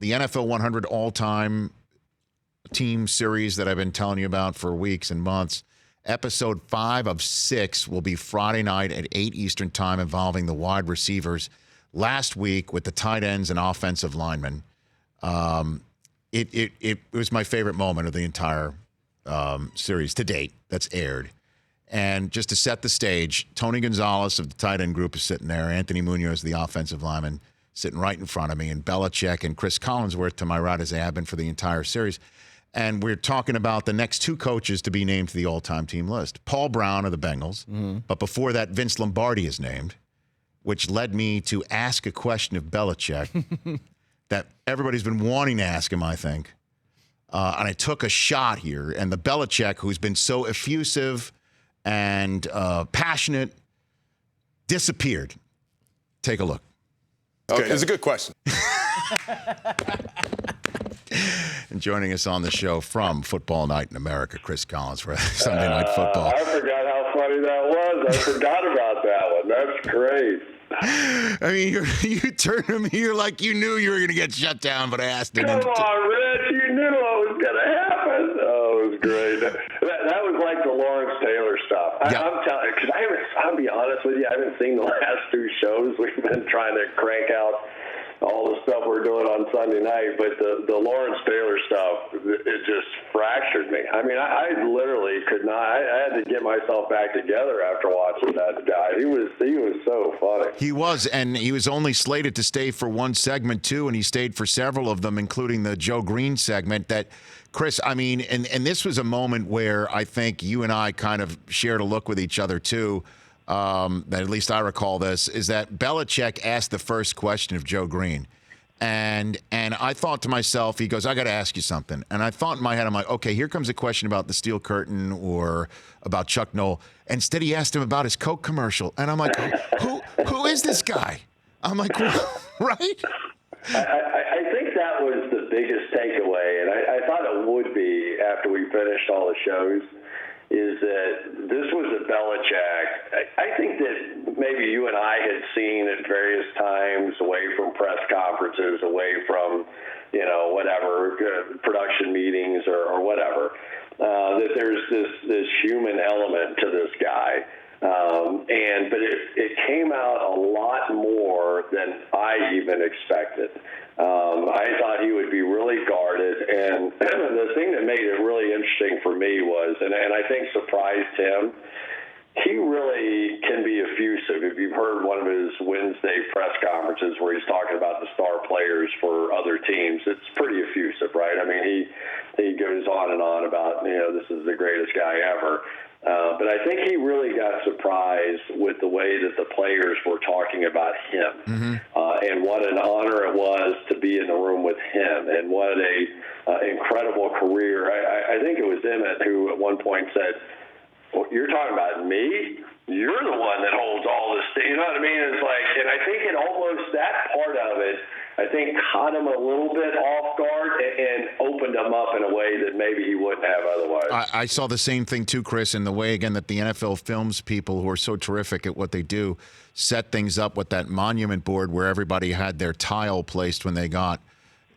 the NFL 100 all-time team series that I've been telling you about for weeks and months. Episode 5 of 6 will be Friday night at 8 Eastern time, involving the wide receivers. Last week with the tight ends and offensive linemen, it was my favorite moment of the entire series to date that's aired. And just to set the stage, Tony Gonzalez of the tight end group is sitting there. Anthony Munoz, the offensive lineman, sitting right in front of me. And Belichick and Cris Collinsworth to my right, as they have been for the entire series. And we're talking about the next 2 coaches to be named to the all-time team list. Paul Brown of the Bengals. Mm-hmm. But before that, Vince Lombardi is named, which led me to ask a question of Belichick that everybody's been wanting to ask him, I think. And I took a shot here. And the Belichick, who's been so effusive and passionate, disappeared. Take a look. Okay, it's a good question. And joining us on the show from Football Night in America, Cris Collinsworth, Sunday Night Football. I forgot how funny that was. I forgot about that one. That's great. I mean, you turned to me, you're like you knew you were going to get shut down, but I asked him. Come on, Rich, you knew what was going to happen. Oh, it was great. That was like the Lawrence Taylor stuff. I'm telling you, because I'll be honest with you, I haven't seen the last 2 shows. We've been trying to crank out all the stuff we're doing on Sunday night, but the Lawrence Taylor stuff, it just fractured me. I mean, I literally could not. I had to get myself back together after watching that guy. He was so funny. He was, and he was only slated to stay for 1 segment too, and he stayed for several of them, including the Joe Green segment. That, Cris, I mean, and this was a moment where I think you and I kind of shared a look with each other too. That at least I recall this, is that Belichick asked the first question of Joe Green. And I thought to myself, he goes, I got to ask you something. And I thought in my head, I'm like, okay, here comes a question about the Steel Curtain or about Chuck Noll. Instead, he asked him about his Coke commercial. And I'm like, who is this guy? I'm like, right? I think that was the biggest takeaway, and I thought it would be after we finished all the shows, is that this was a Belichick. I think that maybe you and I had seen at various times, away from press conferences, away from, whatever, production meetings or whatever, that there's this human element to this guy. But it came out a lot more than I even expected. I thought he would be really guarded, and the thing that made it really interesting for me was, and I think surprised him, he really can be effusive. If you've heard one of his Wednesday press conferences where he's talking about the star players for other teams, it's pretty effusive, right? I mean, he goes on and on about, this is the greatest guy ever. But I think he really got surprised with the way that the players were talking about him, and what an honor it was to be in the room with him, and what a incredible career. I think it was Emmett who at one point said, well, you're talking about me? You're the one that holds all this. You know what I mean? It's like, and I think it almost, that part of it, I think caught him a little bit off guard and opened him up in a way that maybe he wouldn't have otherwise. I saw the same thing too, Cris, in the way, again, that the NFL films people who are so terrific at what they do, set things up with that monument board where everybody had their tile placed when they got,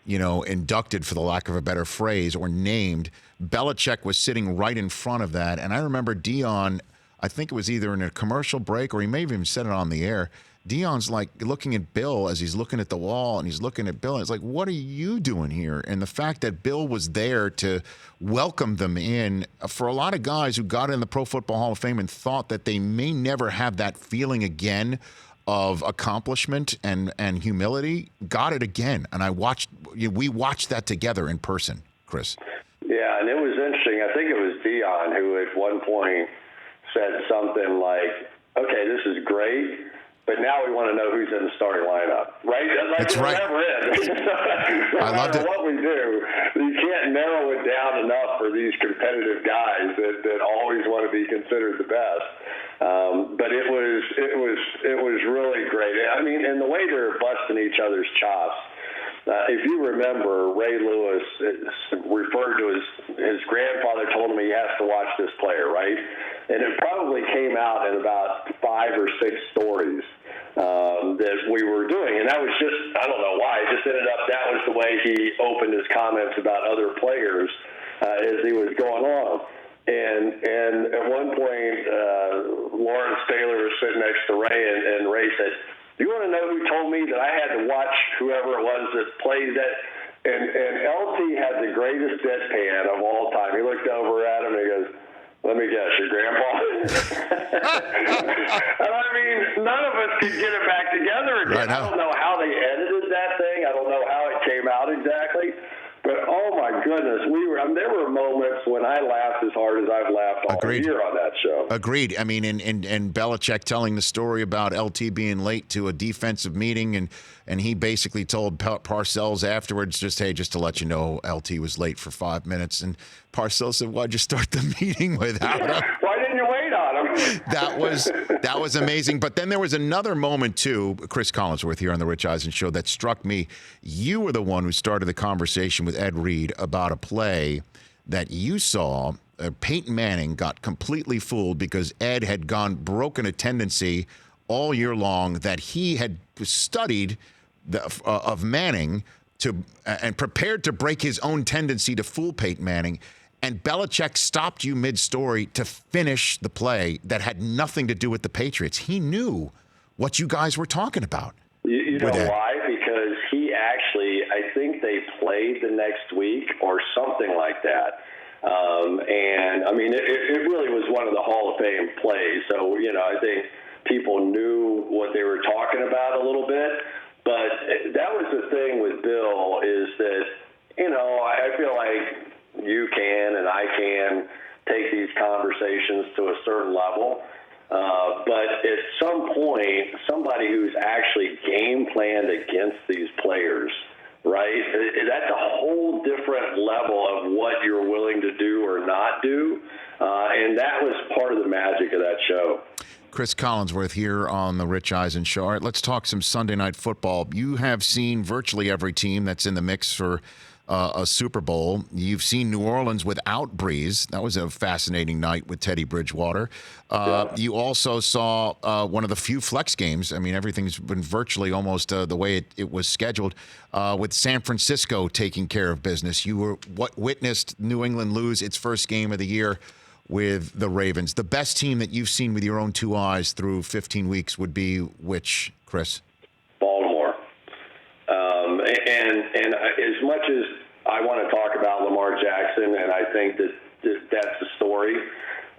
inducted, for the lack of a better phrase, or named. Belichick was sitting right in front of that. And I remember Dion, I think it was either in a commercial break or he may have even said it on the air. Dion's like looking at Bill as he's looking at the wall, and he's looking at Bill, and it's like, what are you doing here? And the fact that Bill was there to welcome them in, for a lot of guys who got in the Pro Football Hall of Fame and thought that they may never have that feeling again of accomplishment and humility, got it again. And we watched that together in person, Cris. Yeah, and it was interesting. I think it was Dion who at one point said something like, okay, this is great, but now we want to know who's in the starting lineup, right? That's right. Never is. No matter what we do, you can't narrow it down enough for these competitive guys that always want to be considered the best. But it was really great. I mean, and the way they're busting each other's chops. If you remember, Ray Lewis referred to his grandfather told him he has to watch this player, right? And it probably came out in about 5 or 6 stories that we were doing. And that was just, I don't know why, it just ended up, that was the way he opened his comments about other players as he was going on. And at one point, Lawrence Taylor was sitting next to Ray, and Ray said, "Do you want to know who told me that I had to watch whoever it was that played that?" And LT had the greatest deadpan of all time. He looked over at him and he goes, "Let me guess, your grandpa?" And I mean, none of us could get it back together again. I don't know how they edited that thing. I don't know how it came out exactly. But, oh, my goodness, there were moments when I laughed as hard as I've laughed all year on that show. Agreed. I mean, and Belichick telling the story about LT being late to a defensive meeting, and he basically told Parcells afterwards, just to let you know, LT was late for 5 minutes. And Parcells said, "Why'd you start the meeting without him?" Why didn't you wait on him? That was amazing. But then there was another moment, too, Cris Collinsworth here on the Rich Eisen Show, that struck me. You were the one who started the conversation with Ed Reed about a play that you saw. Peyton Manning got completely fooled because Ed had broken a tendency all year long that he had studied of Manning and prepared to break his own tendency to fool Peyton Manning. And Belichick stopped you mid-story to finish the play that had nothing to do with the Patriots. He knew what you guys were talking about. You know why? Because he actually, I think they played the next week or something like that. And, I mean, it really was one of the Hall of Fame plays. So, I think people knew what they were talking about a little bit. But that was the thing with Bill is that, I feel like you can and I can take these conversations to a certain level. But at some point, somebody who's actually game planned against these players, right, that's a whole different level of what you're willing to do or not do. And that was part of the magic of that show. Cris Collinsworth here on the Rich Eisen Show. All right, let's talk some Sunday Night Football. You have seen virtually every team that's in the mix for a Super Bowl. You've seen New Orleans without Breeze. That was a fascinating night with Teddy Bridgewater. You also saw one of the few flex games. I mean, everything's been virtually almost the way it was scheduled, with San Francisco taking care of business. You witnessed New England lose its first game of the year with the Ravens. The best team that you've seen with your own two eyes through 15 weeks would be which, Cris? Baltimore. And as much as I want to talk about Lamar Jackson, and I think that that's the story,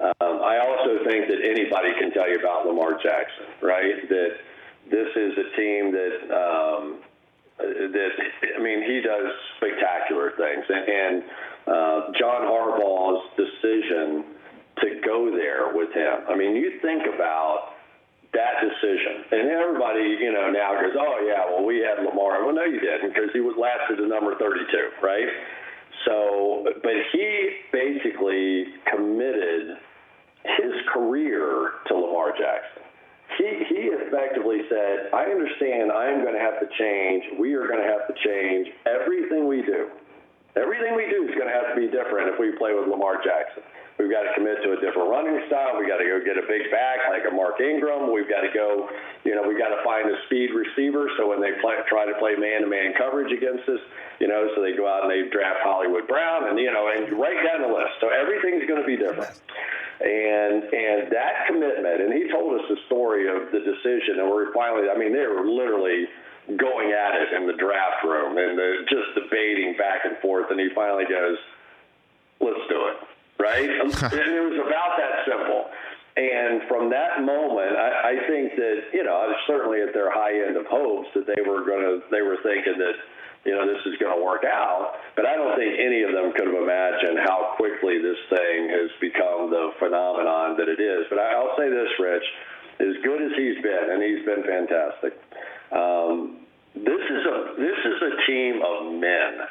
I also think that anybody can tell you about Lamar Jackson, right? That this is a team that he does spectacular things. And John Harbaugh's decision to go there with him. I mean, you think about that decision, and everybody, now goes, "Oh yeah, well we had Lamar." Well, no, you didn't, because he was lasted to number 32, right? So, but he basically committed his career to Lamar Jackson. He effectively said, "I understand I'm going to have to change. We are going to have to change everything we do. Everything we do is going to have to be different if we play with Lamar Jackson. We've got to commit to a different running style. We've got to go get a big back like a Mark Ingram. We've got to go, we've got to find a speed receiver. So when they try to play man-to-man coverage against us, so they go out and they draft Hollywood Brown and, and right down the list. So everything's going to be different." And that commitment, and he told us the story of the decision, and we're finally, they were literally going at it in the draft room and just debating back and forth, and he finally goes, "Let's do it." Right? And it was about that simple. And from that moment, I think that, certainly at their high end of hopes that they were thinking that, this is going to work out. But I don't think any of them could have imagined how quickly this thing has become the phenomenon that it is. But I'll say this, Rich, as good as he's been, and he's been fantastic, this is a team of men.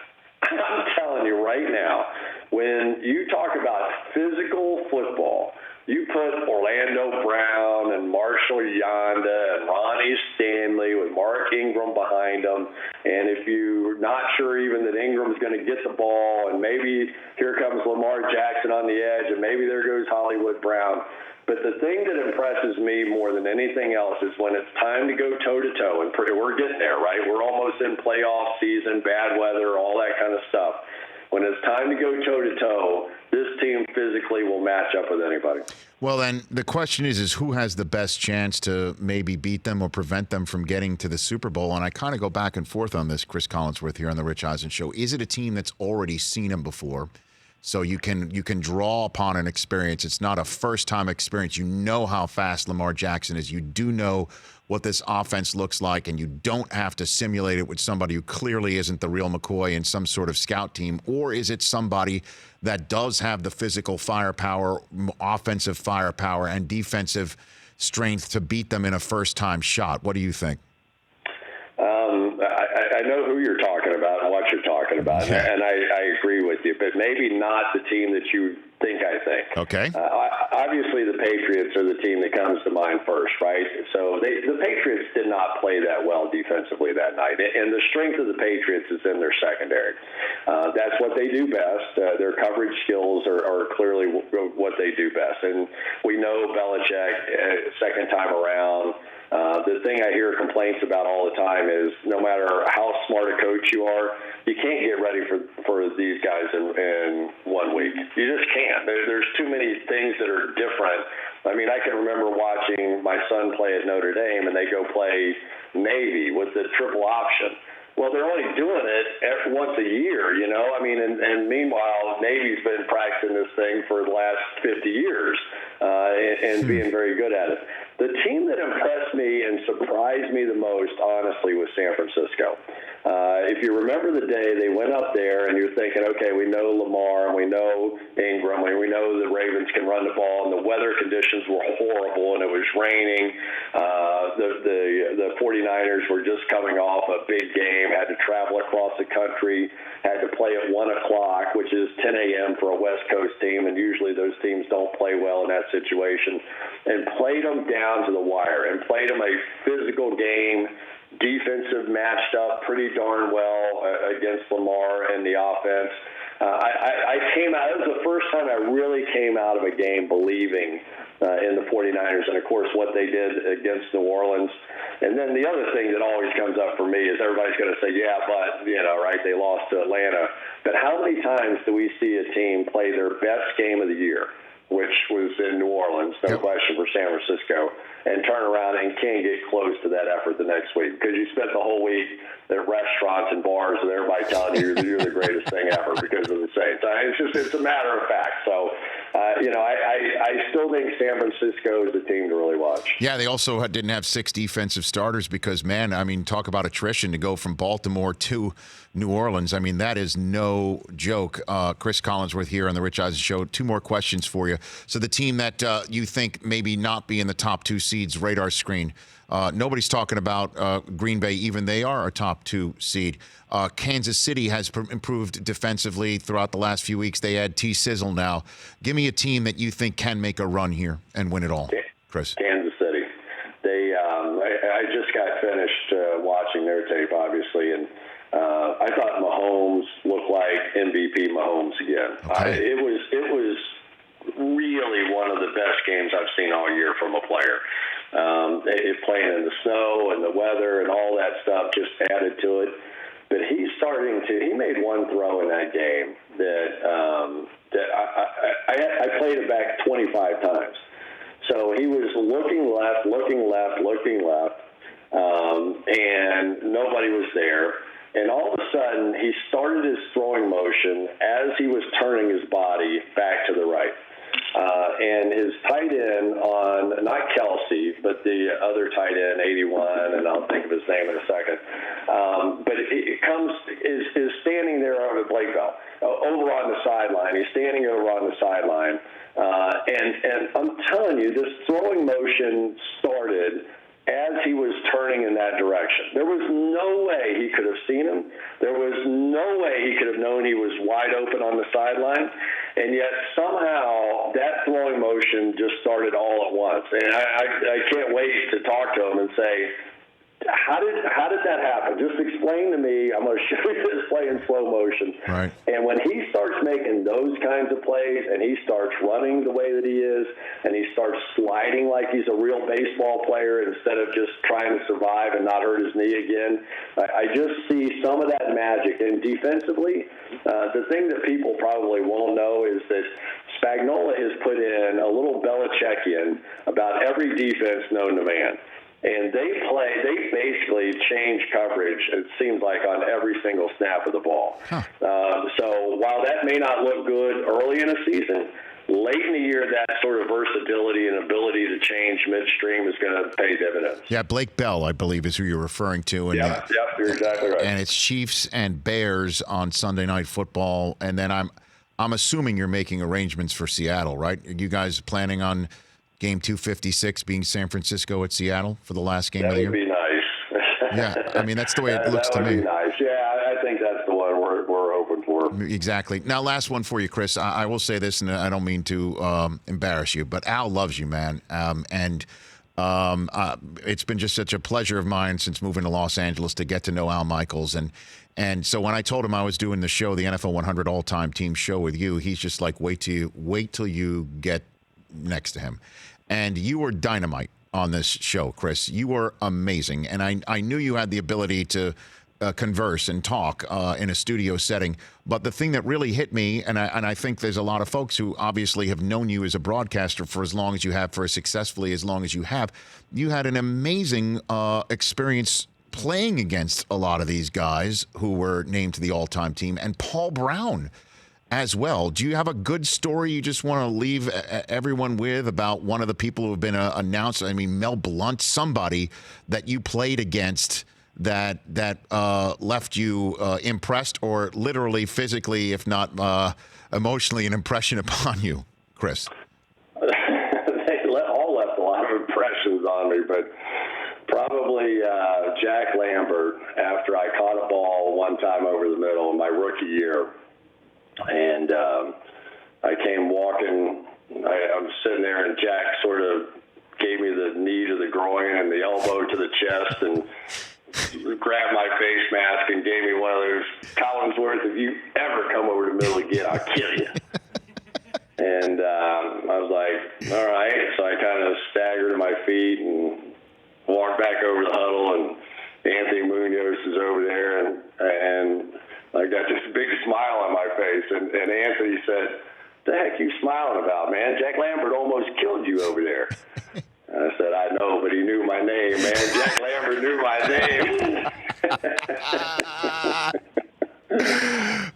I'm telling you right now, when you talk about physical football, you put Orlando Brown and Marshall Yanda and Ronnie Stanley with Mark Ingram behind them, and if you're not sure even that Ingram's going to get the ball, and maybe here comes Lamar Jackson on the edge, and maybe there goes Hollywood Brown, But the thing that impresses me more than anything else is when it's time to go toe-to-toe, and we're getting there, right? We're almost in playoff season, bad weather, all that kind of stuff. When it's time to go toe-to-toe, this team physically will match up with anybody. Well, then the question is who has the best chance to maybe beat them or prevent them from getting to the Super Bowl? And I kind of go back and forth on this, Cris Collinsworth here on the Rich Eisen Show. Is it a team that's already seen them before? So you can draw upon an experience. It's not a first-time experience. You know how fast Lamar Jackson is. You do know what this offense looks like, and you don't have to simulate it with somebody who clearly isn't the real McCoy in some sort of scout team. Or is it somebody that does have the physical firepower, offensive firepower, and defensive strength to beat them in a first-time shot? What do you think? I know who you're talking about and what you're talking about, and I agree with you, but maybe not the team that you think I think. Okay. Obviously, the Patriots are the team that comes to mind first, right? So the Patriots did not play that well defensively that night, and the strength of the Patriots is in their secondary. That's what they do best. Their coverage skills are clearly what they do best, and we know Belichick, second time around, the thing I hear complaints about all the time is no matter how smart a coach you are, you can't get ready for these guys in 1 week. You just can't. There's too many things that are different. I mean, I can remember watching my son play at Notre Dame, and they go play Navy with the triple option. Well, they're only doing it once a year, you know? I mean, and meanwhile, Navy's been practicing this thing for the last 50 years and being very good at it. The team that impressed me and surprised me the most, honestly, was San Francisco. If you remember the day they went up there and you're thinking, okay, we know Lamar and we know Ingram and we know the Ravens can run the ball, and the weather conditions were horrible and it was raining. The 49ers were just coming off a big game, had to travel across the country, had to play at 1 o'clock, which is 10 a.m. for a West Coast team, and usually those teams don't play well in that situation, and played them down to the wire and played them a physical game. Defensive matched up pretty darn well against Lamar and the offense. I came out, it was the first time I really came out of a game believing in the 49ers and, of course, what they did against New Orleans. And then the other thing that always comes up for me is everybody's going to say, yeah, but, you know, right, they lost to Atlanta. But how many times do we see a team play their best game of the year, which was in New Orleans, no question, for San Francisco, and turn around and can't get close to that effort the next week because you spent the whole week at restaurants and bars with everybody telling you you're the greatest thing ever because of the Saints. It's a matter of fact. So, I still think San Francisco is the team to really watch. Yeah, they also didn't have 6 defensive starters because, man, I mean, talk about attrition to go from Baltimore to New Orleans. I mean, that is no joke. Cris Collinsworth here on the Rich Eisen Show. 2 more questions for you. So the team that you think maybe not be in the top 2 seeds, radar screen. Nobody's talking about Green Bay, even they are a top 2 seed. Kansas City has improved defensively throughout the last few weeks. They add T-Sizzle now. Give me a team that you think can make a run here and win it all, Cris. Kansas City. They, I just got finished watching their tape, obviously, and I thought Mahomes looked like MVP Mahomes again. Okay. It was really one of the best games I've seen all year from a player. Playing in the snow and the weather and all that stuff just added to it. But he made one throw in that game that I played it back 25 times. So he was looking left, and nobody was there. And all of a sudden, he started his throwing motion as he was turning his body back to the right. And his tight end on, not Kelsey, but the other tight end, 81, and I'll think of his name in a second. But is standing there over Blakeville, over on the sideline. He's standing over on the sideline. And I'm telling you, this throwing motion started as he was turning in that direction. There was no way he could have seen him. There was no way he could have known he was wide open on the sideline. And yet somehow that throwing motion just started all at once. And I can't wait to talk to him and say, how did that happen? Just explain to me. I'm going to show you this play in slow motion. Right. And when he starts making those kinds of plays, and he starts running the way that he is, and he starts sliding like he's a real baseball player instead of just trying to survive and not hurt his knee again, I just see some of that magic. And defensively, the thing that people probably won't know is that Spagnuolo has put in a little Belichickian about every defense known to man. And they basically change coverage, it seems like, on every single snap of the ball. Huh. So while that may not look good early in a season, late in the year, that sort of versatility and ability to change midstream is going to pay dividends. Yeah, Blake Bell, I believe, is who you're referring to. And, yep, you're exactly right. And it's Chiefs and Bears on Sunday Night Football. And then I'm assuming you're making arrangements for Seattle, right? Are you guys planning on Game 256 being San Francisco at Seattle for the last game of the year? That would be nice. Yeah, I mean, that's the way it looks to me. That would be nice. Yeah, I think that's the one we're hoping for. Exactly. Now, last one for you, Chris. I will say this, and I don't mean to embarrass you, but Al loves you, man. It's been just such a pleasure of mine since moving to Los Angeles to get to know Al Michaels. And so when I told him I was doing the show, the NFL 100 All-Time Team show with you, he's just like, wait till you get next to him. And you were dynamite on this show, Chris. You were amazing. And I knew you had the ability to converse and talk in a studio setting. But the thing that really hit me, and I think there's a lot of folks who obviously have known you as a broadcaster for as long as you have, for as successfully as long as you have, you had an amazing experience playing against a lot of these guys who were named to the all-time team, and Paul Brown as well. Do you have a good story you just want to leave everyone with about one of the people who have been announced? I mean, Mel Blount, somebody that you played against that left you impressed, or literally physically, if not emotionally, an impression upon you, Chris? They all left a lot of impressions on me, but probably Jack Lambert, after I caught a ball one time over the middle in my rookie year. And I came walking, I was sitting there, and Jack sort of gave me the knee to the groin and the elbow to the chest and grabbed my face mask and gave me one of those, Collinsworth, if you ever come over the middle again, I'll kill you. And I was like, all right. So I kind of staggered to my feet and walked back over the huddle, and Anthony Munoz is over there, and I got this big smile on my face, and Anthony said, "The heck you smiling about, man? Jack Lambert almost killed you over there." And I said, "I know, but he knew my name, man. Jack Lambert knew my name."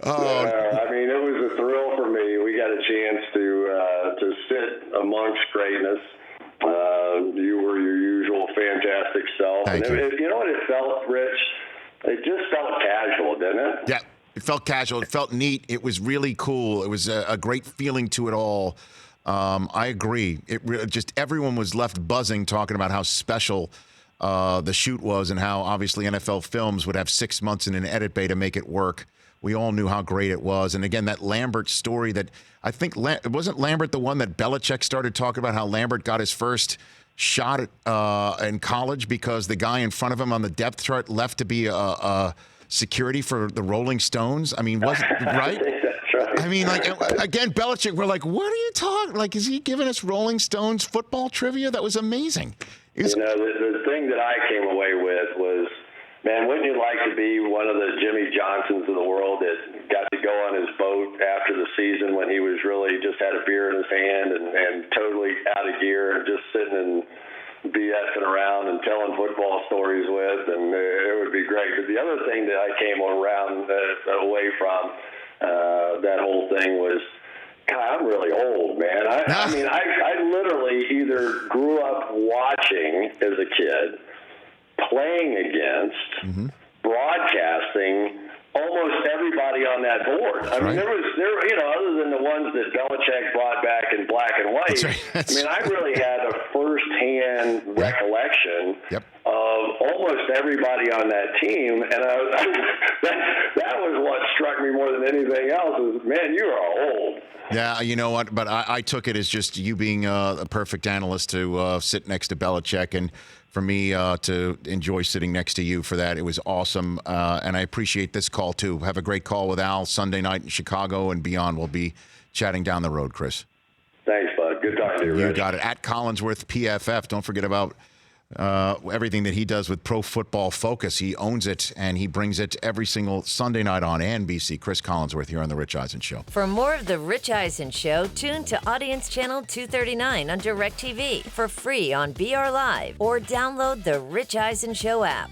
I mean, it was a thrill for me. We got a chance to sit amongst greatness. You were your usual fantastic self. Thank and you. You know what it felt, Rich? It just felt casual, didn't it? Yeah, it felt casual. It felt neat. It was really cool. It was a great feeling to it all. I agree. Just everyone was left buzzing, talking about how special the shoot was, and how obviously NFL Films would have 6 months in an edit bay to make it work. We all knew how great it was. And again, that Lambert story, that I think wasn't Lambert the one that Belichick started talking about, how Lambert got his first shot in college because the guy in front of him on the depth chart left to be a security for the Rolling Stones. I mean, wasn't right? That's right. I mean, like, again, Belichick, we're like, what are you talking? Like, is he giving us Rolling Stones football trivia? That was amazing. The thing that I came away with was, man, wouldn't you like to be one of the Jimmy Johnsons of the world that got to go on his boat after the season when he was really just had a beer in his hand and totally out of gear and just sitting and BSing around and telling football stories with, and it would be great. But the other thing that I came away from that whole thing was, God, I'm really old, man. I mean, I literally either grew up watching as a kid, playing against, broadcasting almost everybody on that board. I mean, there, other than the ones that Belichick brought back in black and white. That's right. I mean, I really had a first-hand recollection of of almost everybody on that team, and that was what struck me more than anything else. Is, man, you are old. Yeah, you know what? But I took it as just you being a perfect analyst to sit next to Belichick, and for me to enjoy sitting next to you for that. It was awesome, and I appreciate this call, too. Have a great call with Al Sunday night in Chicago and beyond. We'll be chatting down the road, Cris. Thanks, bud. Good talking to you, Rich. You got it. At Collinsworth PFF. Don't forget about everything that he does with Pro Football Focus. He owns it, and he brings it every single Sunday night on NBC. Cris Collinsworth here on The Rich Eisen Show. For more of The Rich Eisen Show, tune to Audience Channel 239 on DirecTV for free on BR Live or download the Rich Eisen Show app.